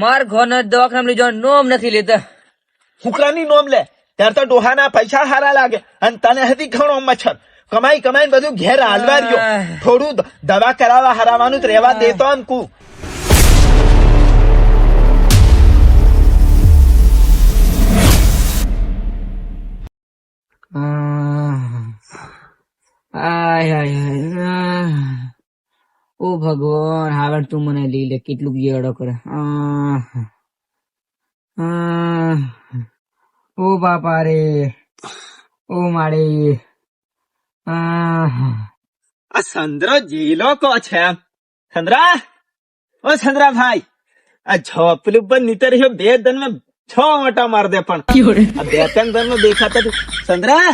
માર ઘરના દવાખાના લઈ જવાનું નોમ નથી લેતા. હુકરાની નોમ લે ત્યારે તો ડોહાના પૈસા હારા લાગે અને તને હતી ઘણો મચ્છર કમાઈ કમાઈને બધું ઘેર હાલવા રહ્યો. થોડું દવા કરાવવા હરાવાનું જ રહેવા દેતો એમ કુ. ઓ ભગવાન હવે તું મને લઈ લે કેટલું ગેડો કરે. ઓ બાપા રે ઓ મારી આ ચંદ્ર જેલો કો છે એમ. ચંદ્રા ઓ ચંદ્રા ભાઈ આ ઝોપલું પર નીતર બે દન માં 6 મોટા માર દે પણ આ બે ત્રણ દન માં દેખાતા તું. ચંદ્રા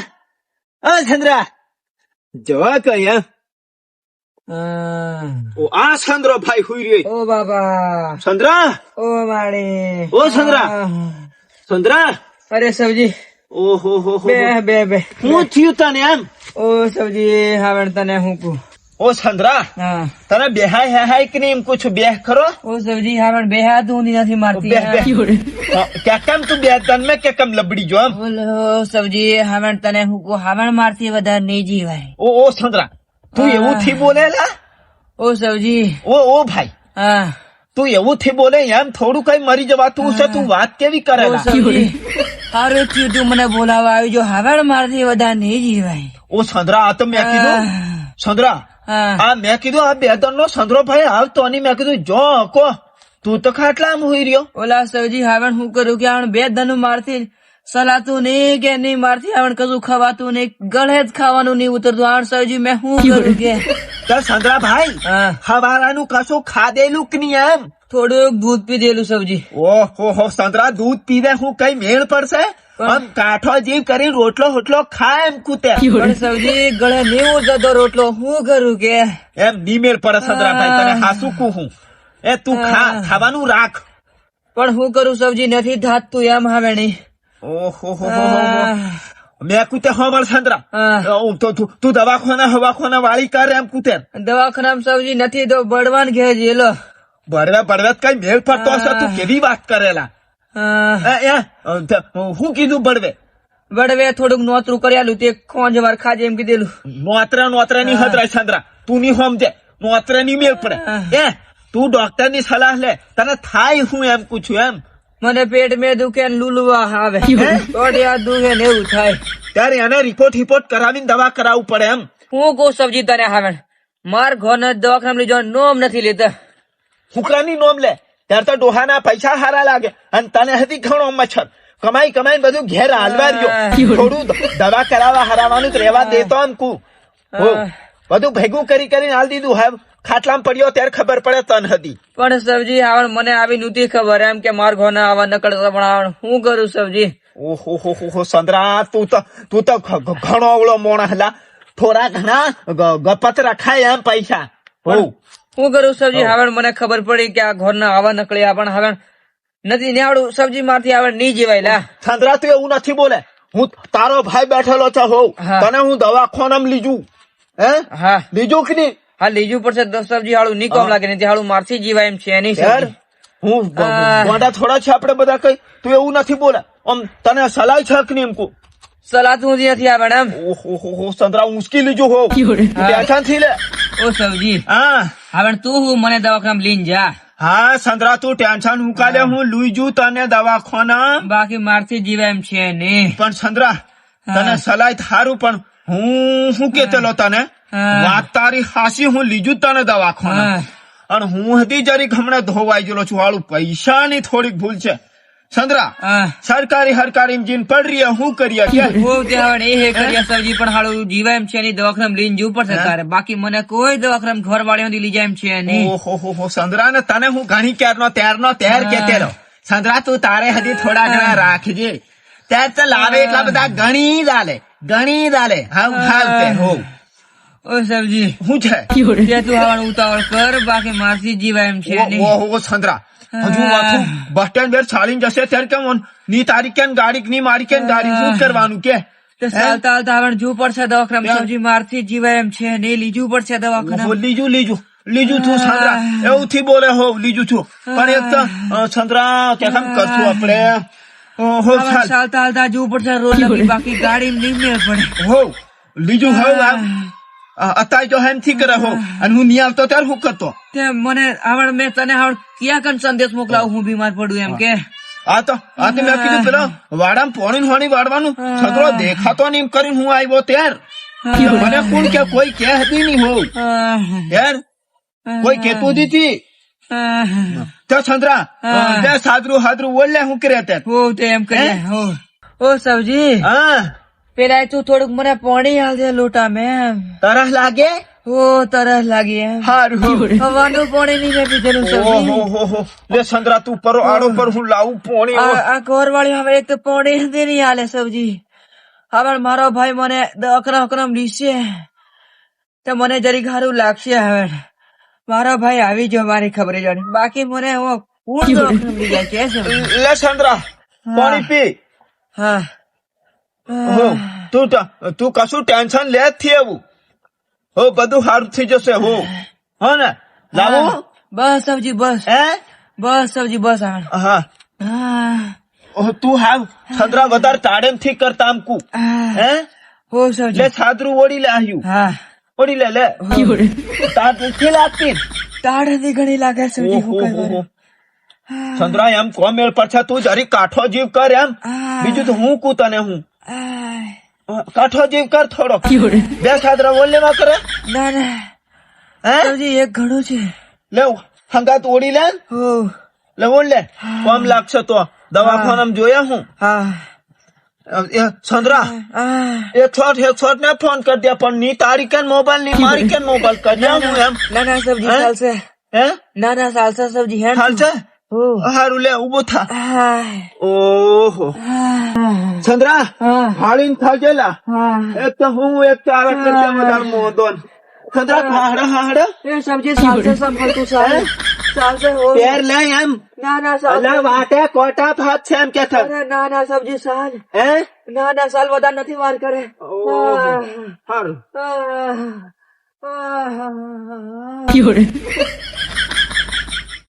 ઓ ચંદ્રા જો કઈ એમ. ઓ આ ચંદ્રો ભાઈ હુઈ રહ્યો. ઓ બાબા ચંદ્રા ઓ મારી ઓ ચંદ્રા ચંદ્રા અરે સબજી ઓહો હો બે બે બે હું થયું તને એમ. ઓ સબજી હવે તને હું કહું. ઓ ચંદ્રા હા તને બેહાય હાય કે નહીં એમ પૂછું બેહ ખરો. ઓ સબજી હવે બે હાથ ઊંધી નથી મારતી. क्या कम तू बेतन में क्या कम लबड़ी जो हम. બોલો સબજી હવે તને હું કહું હવે મારથી વધારે નહીં જીવાય. ओ चंद्रा તું એવું થી બોલેલા. ઓ સબજી ઓ ભાઈ હા તું એવું થી બોલે એમ થોડું કઈ મરી જવાતું છે. તું વાત કેવી કરેલા. સારું થયું તું મને બોલાવા આવ્યું. જો હવે મારથી વધારે નહીં જીવાય. ઓ ચંદ્રા આ તો મેં કીધું ચંદ્રા આ મેં કીધું આ બેતન નો ચંદ્રો ભાઈ આવતો નહીં. મેં કીધું જો કો તું તો ખાટલા આમ હોઈ રહ્યો. ઓલા સબજી હવે હું કરું કે આ બે ધનું મારથી સલાતું નહીં કે નહીં મારથી આવણ કશું ખવાતું નહીં ગળે જ ખાવાનું નહીં ઉતરતું. આ સબજી મેં શું કરું કે ચંદ્રા ભાઈ હવારાનું કશું ખાધેલું કે નહીં એમ. થોડુંક દૂધ પી દેલું સબજી. ઓહો ચંદ્રા દૂધ પીવે હું કઈ મેળ પડશે. આમ કાઠો જીવ કરી રોટલો હોટલો ખા એમ કૂતે. પણ સબજી ગળે નહીં ઉતરતો રોટલો હું કરું કે એમ નીમેળ પડે ચંદ્રા ભાઈ તને હાસુ કહું. એ તું ખાવાનું રાખ. પણ હું કરું સબજી નથી થાતું એમ હવે નહીં. ઓહો મેં કૂતે હોમળ ચંદ્રા તું દવાખાના હવાખાના વાળી કર એમ કૂતે. દવાખાના સબજી નથી તો બળવાન ઘેર જેલો બળવે કઈ મેળ પડતો હશે. તું કેવી વાત કરેલા. હું કીધું બળવે થોડુંક નોતરું કર્યાલું તે ખોંજ વાર ખાજે એમ કીધેલું. નોતરા ની હદરાય ચંદ્રા તું ની સમજે. નોતરા ની મેળ પડે. તું ડોક્ટર ની સલાહ લે. તને થાય હું એમ પૂછું એમ. મને પેટ મેં દુખે લુલવા આવે દુખે ને એવું થાય ત્યારે એને રિપોર્ટ કરાવીને દવા કરાવવું પડે એમ. હું કહું સબજી તને હવે માર ઘરના દવાખાના લઈ જવાનું નોમ નથી લેતા. હુકરાની નોમ લે ત્યારે તો ડોહાના પૈસા હારા લાગે અને તને હતી ઘણો મચ્છર કમાઈ કમાઈને બધું ઘેર હાલવા રહ્યો. થોડું દવા કરાવવા હરાવાનું જ રહેવા દેતો એમ કુ. બધું ભેગું કરીને હાલ દીધું. હવે ખાટલામાં પડ્યો ત્યારે ખબર પડે તન હતી. પણ સબજી હવે મને આવી નહોતી ખબર એમ કે માર ઘરના આવા નકળતા પણ હું કરું સબજી. ઓહો ચંદ્રા તું તો ઘણો અવળો મોણા હલા. થોડા ઘણા ગપત રખાય એમ પૈસા. હું કરું સબજી હવે મને ખબર પડી કે આ ઘરના આવા નકળ્યા પણ હવે નથી નેવડું સબજી માંથી હવે નહીં જીવાય લા. ચંદ્રા તું એવું નથી બોલે. હું તારો ભાઈ બેઠેલો છે હોઉં તને હું દવાખાનામાં લીજું. હા લીજું કે નહીં. હા લીજું પડશે સબજી હાળું નહીં કોમ લાગે નથી હાળું મારથી જીવાય એમ છે નહીં. હું ગોડા થોડા છે આપડે બધા કઈ. તું એવું નથી બોલે. આમ તને સલાહ છે કે નહીં એમ કુ. સલાહ તું નથી આવે એમ. ઓહો ચંદ્રા ઊંચકી લીજું હોઉં ટેન્શન થી લે. ઓ સબજી હા હવે તું હું મને દવાખાના લઈને જા. હા ચંદ્રા તું ટેન્શન હું કાલે હું લુઈજુ તને દવાખાના. બાકી મારથી જીવાય એમ છે નહીં. પણ ચંદ્રા તને સલાહ થારું પણ હું શું કેતેલો તને વાત તારી હાસી. હું લીજું તને દવાખાના અને હું હતી જરીક હમણાં ધોવાઈ ગયેલો છું. હાલું પૈસા ની થોડીક ભૂલ છે ચંદ્રા. સરકારી ઇન્જિન પડ રહી હું કરીએ સબજી પણ હાલું જીવાય એમ છે નહીં. દવાખાના લઈને જવું પડશે તારે. બાકી મને કોઈ દવાખાના ઘર વાળી લઈ જાય એમ છે નહીં. ઓહો ચંદ્રા ને તને હું ઘણી ત્યાર કેતેલો. ચંદ્રા તું તારે હજી થોડા ઘણા રાખજે. ત્યાં તો લાવે એટલા બધા ગણી દાલે. હા ઓ સબજી શું છે તું હવાનું ઉતાવળ કર બાકી મારથી જીવાય એમ છે નહીં. ઓહો ચંદ્રા હજુ માથું બસ સ્ટેન્ડ બેર ચાલીને જશે ત્યારે કેમ ની તારી કેમ ગાડી ની મારી કેમ ગાડી શું કરવાનું કે ચાલતા જવું પડશે દવાખાના. સબજી મારથી જીવાય એમ છે નહીં લીજું પડશે દવાખાના. લીજું લીજું છું ચંદ્રા એવું થી બોલે હો લીજું છું પણ એક તો ચંદ્રા કેમ કરશું આપણે હો ચાલ ચાલતા હાલતા જવું પડશે રોડ લગી, બાકી ગાડી નહીં મેળ પડે. હો લીજું હો અત્યારે જો એમ થી કરે હો અને હું નહીં આવતો ત્યારે હું કરતો તે મને આવડ મેં તને આવડ ક્યાં કન સંદેશ મોકલાવું હું બીમાર પડું એમ કે આ તો મેં કીધું પેલો વાડામાં પોણી વાળવાનું છોકરો દેખાતો નહીં એમ કરીને હું આવ્યો ત્યાર મને કોણ કે કોઈ કે હતી નહીં હોવ યાર કોઈ કેતું દીધી તો ચંદ્રા બે સાદરું હાદરું બોલ લે હું કરે અત્યારે હો તે એમ કરે હો ઓ સવજી હા પેલા તું થોડુંક મને પાણી હાલ દે લોટા મેં તરસ લાગે ઓ તરસ લાગી એમ હારું હવાનું પાણી નહીં મેં પીધેલું સવજી. ઓહો લે ચંદ્રા તું પરો આડો પર હું લાવું પોણી આ ઘરવાળી હવે એક તો પાણી દે નહીં હાલે સવજી. હવે મારો ભાઈ મને અકરમ લીશે તો મને જરીક સારું લાગશે. હવે મારો ભાઈ આવી ગયો મારી ખબર જાણી, બાકી મને કોણ તો અકરમ લઈ જાય કે છે. લે ચંદ્રા પાણી પી હા હો તું કશું ટેન્શન લે જ થી એવું હો બધું સારું થઈ જશે હો હો ને લાવો બસ સવજી બસ હે બસ સવજી બસ આવે હા તું હાવ ચંદ્રા વધારે તાડેમ થી કરતા આમ કુ હે હો સવજી લે છાદરું ઓડી લે આવ્યું હા ઓડી લે તાર નથી લાગતી તાળની ઘણી લાગે સવજી હું કરવાનું. ચંદ્રા એમ કોમેળ પર તું જરી કાઠો જીવ કર એમ બીજું તો હું કુ તને હું કાઠો જીવ કર થોડો બે છાદરા ઓલે માં કરે ના ના હે સવજી એક ઘણું છે. લે હંગાત ઓડી લે હો લે ઓડ લે કોમ લાગશે તો દવાખાનામાં જોયા હું હા ચંદ્રા એક છોટ ને ફોન કરી દે પણ ની તારી કેન મોબાઈલ ની મારી કેન મોબાઈલ કરી હું એમ ના ના સવજી ચાલશે. હે ના ના ચાલશે સવજી હે હાલ છે હો હારું લે ઉભો થા હા ઓહો ચંદ્રા હાળીન થાજેલા એક તો હું એક તારા કરતા વધારે મોદોન ચંદ્રા હાડા એ સવજી ચાલશે સંભળતું ચાલશે હો પેર લે એમ ના ના ચાલશે. અલા વાટે કોટા ભાત છે એમ કે થા અરે ના ના સવજી સાલ હે ના ના સાલ વધારે નથી વાર કરે. હારું